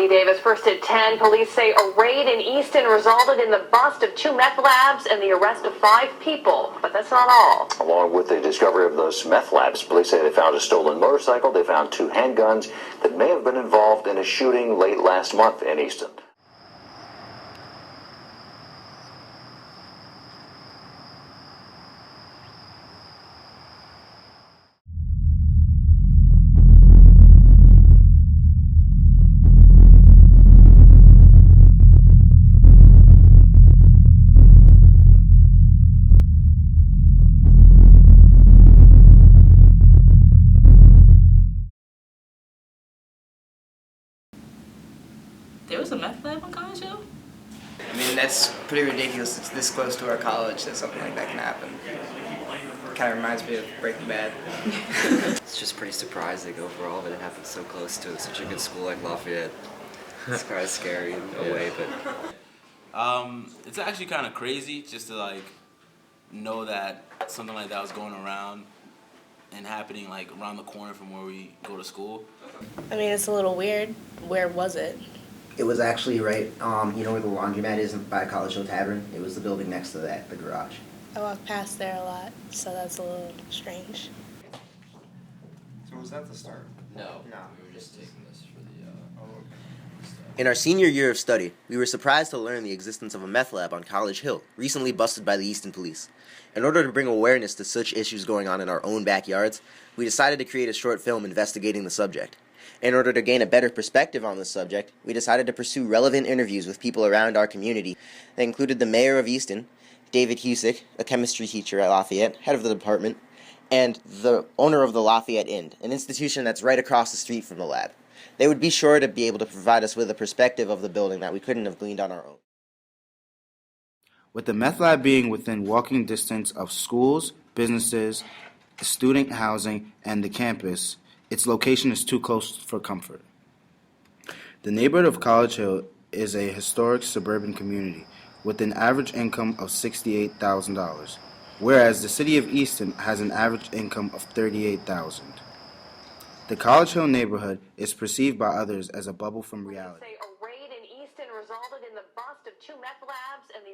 Wendy Davis, first at 10. Police say a raid in Easton resulted in the bust of 2 meth labs and the arrest of 5 people. But that's not all. Along with the discovery of those meth labs, police say they found a stolen motorcycle. They found 2 handguns that may have been involved in a shooting late last month in Easton. There was a meth lab on College Hill? I mean, that's pretty ridiculous. It's this close to our college that something like that can happen. Kind of reminds me of Breaking Bad. It's just pretty surprising overall that it happened so close to such a good school like Lafayette. It's kind of scary in a way, but... It's actually kind of crazy just to, like, know that something like that was going around and happening, like, around the corner from where we go to school. I mean, it's a little weird. Where was it? It was actually right, you know where the laundromat is by College Hill Tavern? It was the building next to that, the garage. I walk past there a lot, so that's a little strange. So was that the start? No. No. We were just taking this for the... In our senior year of study, we were surprised to learn the existence of a meth lab on College Hill, recently busted by the Easton Police. In order to bring awareness to such issues going on in our own backyards, we decided to create a short film investigating the subject. In order to gain a better perspective on this subject, we decided to pursue relevant interviews with people around our community. That included the mayor of Easton, David Husick, a chemistry teacher at Lafayette, head of the department, and the owner of the Lafayette Inn, an institution that's right across the street from the lab. They would be sure to be able to provide us with a perspective of the building that we couldn't have gleaned on our own. With the meth lab being within walking distance of schools, businesses, student housing, and the campus, its location is too close for comfort. The neighborhood of College Hill is a historic suburban community with an average income of $68,000, whereas the city of Easton has an average income of $38,000. The College Hill neighborhood is perceived by others as a bubble from reality. Say a raid in Easton resulted in the bust of 2 meth labs and the...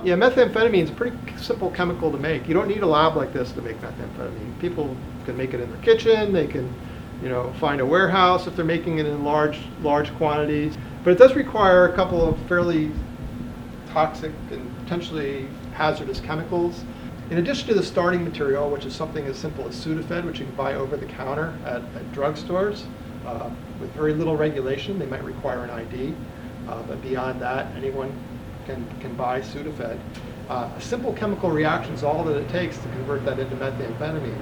Yeah, methamphetamine is a pretty simple chemical to make. You don't need a lab like this to make methamphetamine. People can make it in their kitchen. They can, find a warehouse if they're making it in large quantities. But it does require a couple of fairly toxic and potentially hazardous chemicals. In addition to the starting material, which is something as simple as Sudafed, which you can buy over the counter at drugstores, with very little regulation. They might require an ID, but beyond that, anyone can buy Sudafed. A simple chemical reaction is all that it takes to convert that into methamphetamine.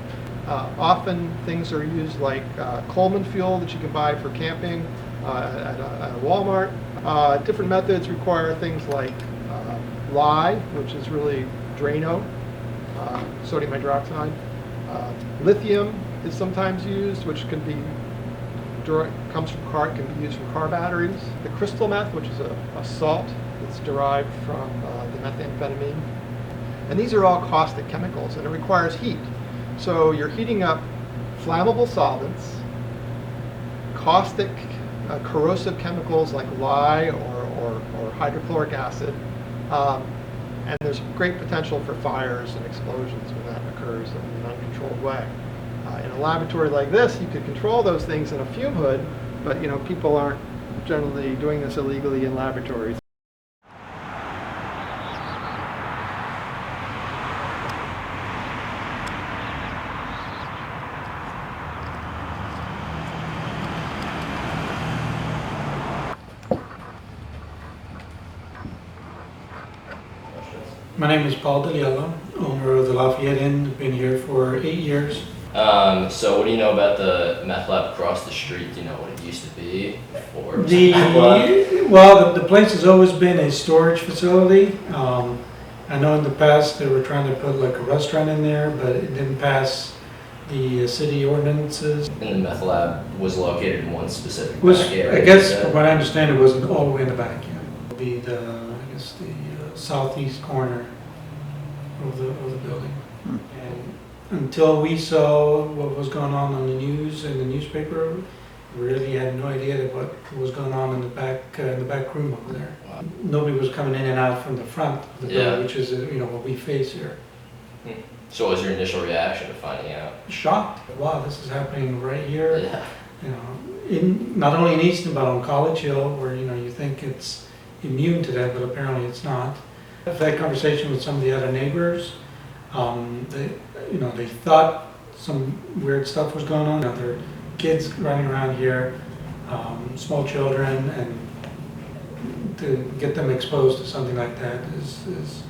Often things are used like Coleman fuel that you can buy for camping at a Walmart. Different methods require things like lye, which is really Drano, sodium hydroxide. Lithium is sometimes used, which can be can be used from car batteries. The crystal meth, which is a salt that's derived from the methamphetamine. And these are all caustic chemicals, and it requires heat. So you're heating up flammable solvents, caustic, corrosive chemicals like lye or hydrochloric acid, and there's great potential for fires and explosions when that occurs in an uncontrolled way. In a laboratory like this, you could control those things in a fume hood, but people aren't generally doing this illegally in laboratories. My name is Paul Deliello, owner of the Lafayette Inn. I've been here for 8 years. So what do you know about the meth lab across the street? Do you know what it used to be before? Well, the place has always been a storage facility. I know in the past they were trying to put like a restaurant in there, but it didn't pass the city ordinances. And the meth lab was located in one specific back area? I guess, from what I understand, it wasn't all the way in the back. Yeah. It would be the southeast corner of the building. And until we saw what was going on the news and the newspaper, we really had no idea what was going on in the back room over there. Wow. Nobody was coming in and out from the front of the door, which is what we face here. So what was your initial reaction to finding out? Shocked. Wow, this is happening right here. Yeah. Not only in Easton but on College Hill, where you think it's immune to that, but apparently it's not. I've had conversation with some of the other neighbors. They thought some weird stuff was going on. There are kids running around here, small children, and to get them exposed to something like that is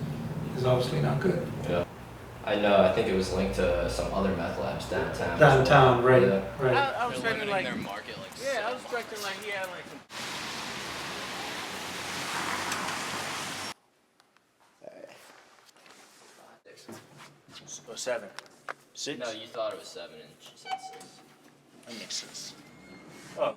obviously not good. Yeah. I know. I think it was linked to some other meth labs downtown. Downtown, right? Yeah. Right. I was expecting like their market, like I was expecting like he had like some. 7. 6? No, you thought it was 7 and she said 6. That makes sense. Oh.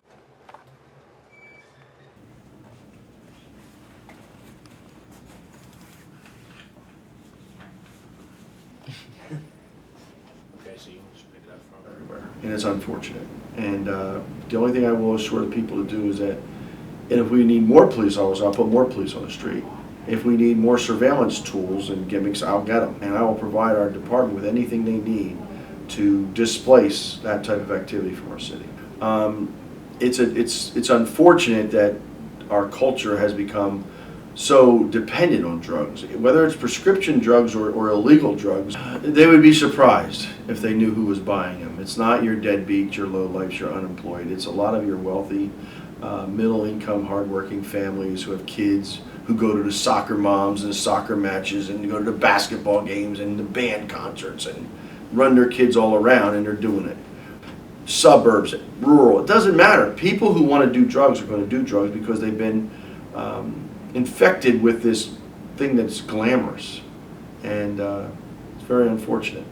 Okay, so you just pick it up from everywhere. And it's unfortunate. And the only thing I will assure the people to do is that, and if we need more police officers, I'll put more police on the street. If we need more surveillance tools and gimmicks, I'll get them. And I will provide our department with anything they need to displace that type of activity from our city. It's unfortunate that our culture has become so dependent on drugs. Whether it's prescription drugs or illegal drugs, they would be surprised if they knew who was buying them. It's not your deadbeats, your lowlifes, your unemployed. It's a lot of your wealthy, middle-income, hardworking families who have kids who go to the soccer moms and the soccer matches and go to the basketball games and the band concerts and run their kids all around, and they're doing it. Suburbs, rural, it doesn't matter. People who want to do drugs are going to do drugs because they've been infected with this thing that's glamorous, and it's very unfortunate.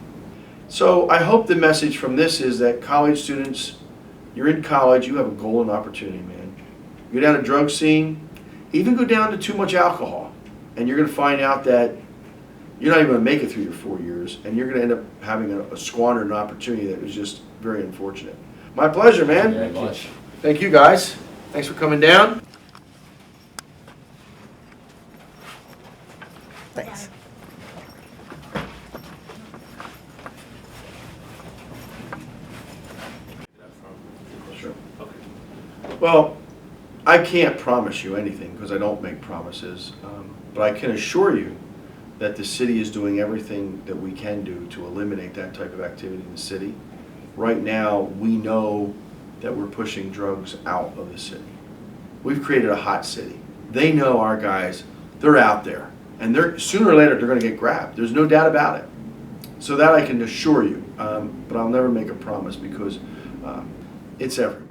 So I hope the message from this is that college students, you're in college, you have a golden opportunity, man. You go down a drug scene, even go down to too much alcohol, and you're going to find out that you're not even going to make it through your 4 years, and you're going to end up having a squandered an opportunity that was just very unfortunate. My pleasure, man. Thank you very much. Thank you, guys. Thanks for coming down. Thanks. Sure. Well, I can't promise you anything because I don't make promises, but I can assure you that the city is doing everything that we can do to eliminate that type of activity in the city. Right now, we know that we're pushing drugs out of the city. We've created a hot city. They know our guys, they're out there, and sooner or later they're going to get grabbed. There's no doubt about it. So that I can assure you, but I'll never make a promise because it's everywhere.